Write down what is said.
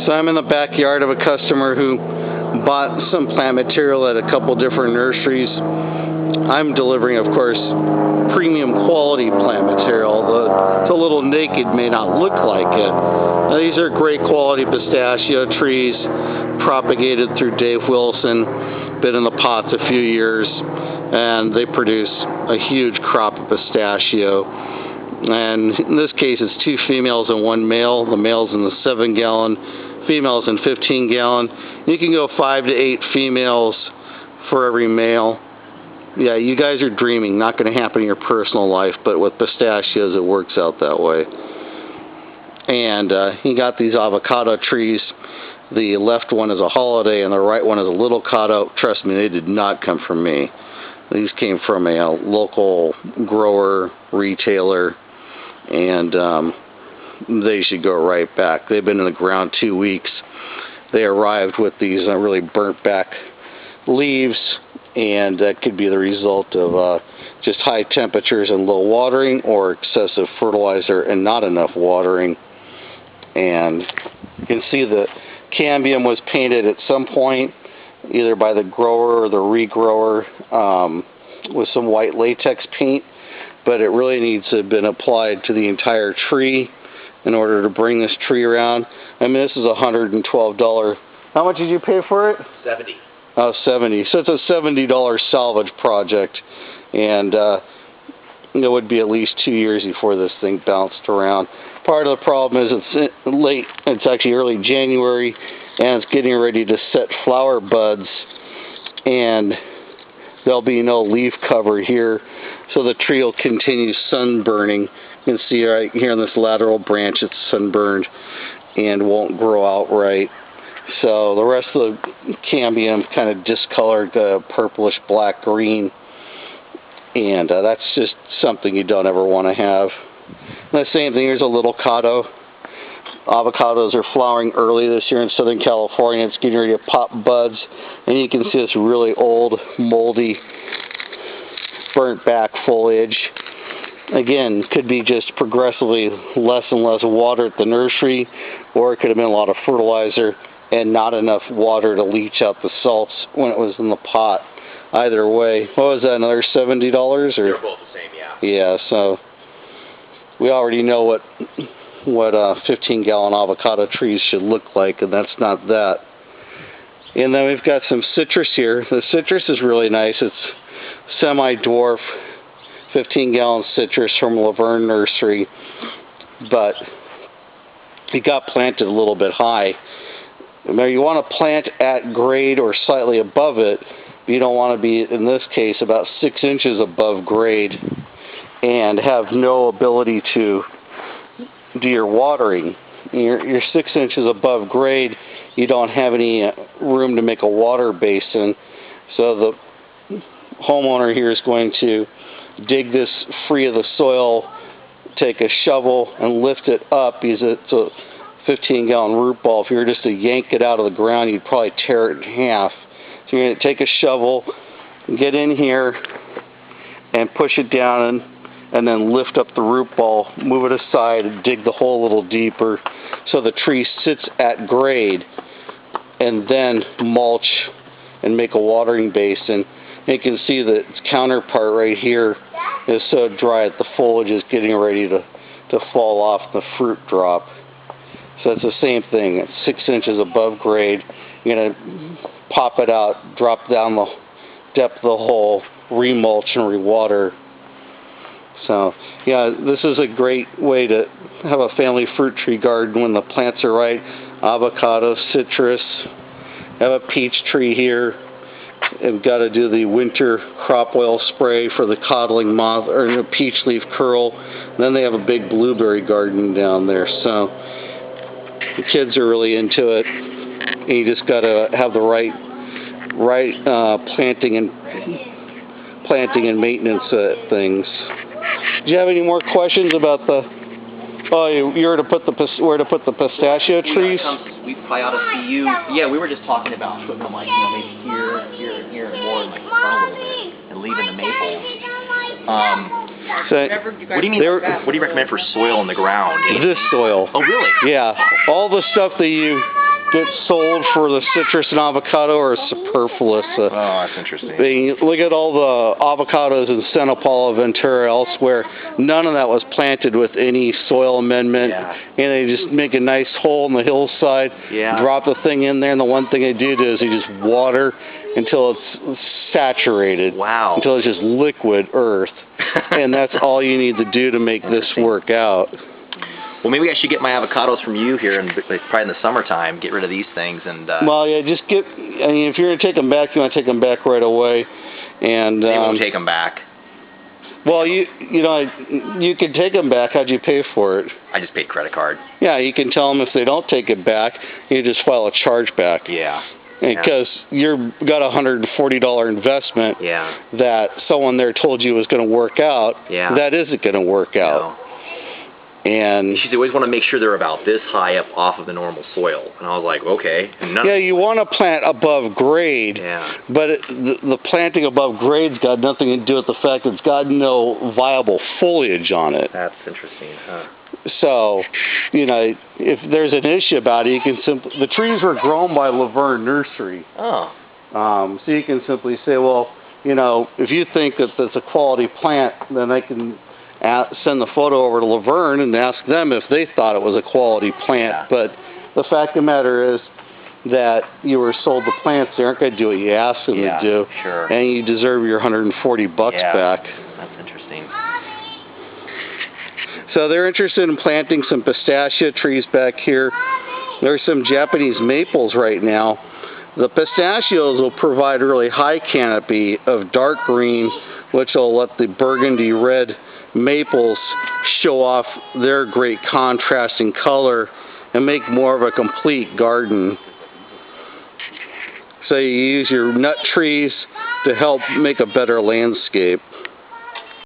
So I'm in the backyard of a customer who bought some plant material at a couple different nurseries. I'm delivering, of course, premium quality plant material. The little naked may not look like it. Now, these are great quality pistachio trees, propagated through Dave Wilson, been in the pots a few years, and they produce a huge crop of pistachio. And in this case, it's 2 females and 1 male. The male's in the 7-gallon, female's in 15-gallon. You can go 5 to 8 females for every male. Yeah, you guys are dreaming. Not going to happen in your personal life, but with pistachios, it works out that way. And he got these avocado trees. The left one is a holiday, and the right one is a little cado. Trust me, they did not come from me. These came from a local grower, retailer, and they should go right back. They've been in the ground 2 weeks. They arrived with these really burnt back leaves, and that could be the result of just high temperatures and low watering, or excessive fertilizer and not enough watering. And you can see the cambium was painted at some point, either by the grower or the regrower, with some white latex paint, but it really needs to have been applied to the entire tree in order to bring this tree around. I mean, this is $112. How much did you pay for it? $70. Oh, $70. So it's a $70 salvage project, and it would be at least 2 years before this thing bounced around. Part of the problem is it's late, it's actually early January, and it's getting ready to set flower buds, and there'll be no leaf cover here, so the tree will continue sunburning. You can see right here on this lateral branch it's sunburned and won't grow out right. So the rest of the cambium kind of discolored purplish black green, and that's just something you don't ever want to have. And the same thing, here's a little cado. Avocados are flowering early this year in Southern California. It's getting ready to pop buds, and you can see this really old, moldy, burnt back foliage. Again, could be just progressively less and less water at the nursery, or it could have been a lot of fertilizer and not enough water to leach out the salts when it was in the pot. Either way, what was that, another $70? Or? They're both the same, yeah. Yeah, so we already know what 15-gallon avocado trees should look like, and that's not that. And then we've got some citrus here. The citrus is really nice. It's semi-dwarf 15-gallon citrus from Laverne Nursery, but it got planted a little bit high. Now you want to plant at grade or slightly above it, but you don't want to be, in this case, about 6 inches above grade and have no ability to do your watering. You're 6 inches above grade, you don't have any room to make a water basin, so the homeowner here is going to dig this free of the soil, take a shovel and lift it up, because it's a 15-gallon root ball. If you were just to yank it out of the ground, you'd probably tear it in half. So you're going to take a shovel, get in here, and push it down, and then lift up the root ball, move it aside, and dig the hole a little deeper so the tree sits at grade, and then mulch and make a watering basin. And you can see that its counterpart right here is so dry that the foliage is getting ready to fall off, the fruit drop. So it's the same thing. It's 6 inches above grade. You're going to pop it out, drop down the depth of the hole, remulch and rewater. So yeah, this is a great way to have a family fruit tree garden when the plants are right. Avocado, citrus, have a peach tree here. I've got to do the winter crop oil spray for the codling moth, or the peach leaf curl. And then they have a big blueberry garden down there. So the kids are really into it. And you just got to have the right planting and maintenance things. Do you have any more questions about the? Oh, you're to put where to put the pistachio trees? I ought to see you. Yeah, we were just talking about putting them, like, you know, maybe here, and more in, like, the front a little bit, and leaving the maples. So, what do you mean? What do you recommend for soil in the ground? This soil. Oh, really? Yeah, all the stuff that you get sold for the citrus and avocado are superfluous. Oh, that's interesting. Look at all the avocados in Santa Paula, Ventura, elsewhere. None of that was planted with any soil amendment. Yeah. And they just make a nice hole in the hillside, drop the thing in there, and the one thing they do is they just water until it's saturated. Wow. Until it's just liquid earth. And that's all you need to do to make this work out. Well, maybe I should get my avocados from you here, and probably in the summertime, get rid of these things. And well, yeah, just I mean, if you're going to take them back, you want to take them back right away. And they won't take them back. Well, you know, you can take them back. How'd you pay for it? I just paid credit card. Yeah, you can tell them if they don't take it back, you just file a chargeback. Yeah. Because you've got a $140 investment that someone there told you was going to work out. Yeah. That isn't going to work out. No. And you always want to make sure they're about this high up off of the normal soil. And I was like, okay. Yeah, you want to plant above grade. Yeah. But the planting above grade's got nothing to do with the fact that it's got no viable foliage on it. That's interesting, huh? So, you know, if there's an issue about it, you can simply... The trees were grown by Laverne Nursery. Oh. So you can simply say, well, you know, if you think that that's a quality plant, then I can send the photo over to Laverne and ask them if they thought it was a quality plant. Yeah. But the fact of the matter is that you were sold the plants. They aren't going to do what you asked them to do. Sure. And you deserve your $140 back. That's interesting. So they're interested in planting some pistachio trees back here. There's some Japanese maples right now. The pistachios will provide a really high canopy of dark green, which will let the burgundy red maples show off their great contrasting color and make more of a complete garden. So you use your nut trees to help make a better landscape.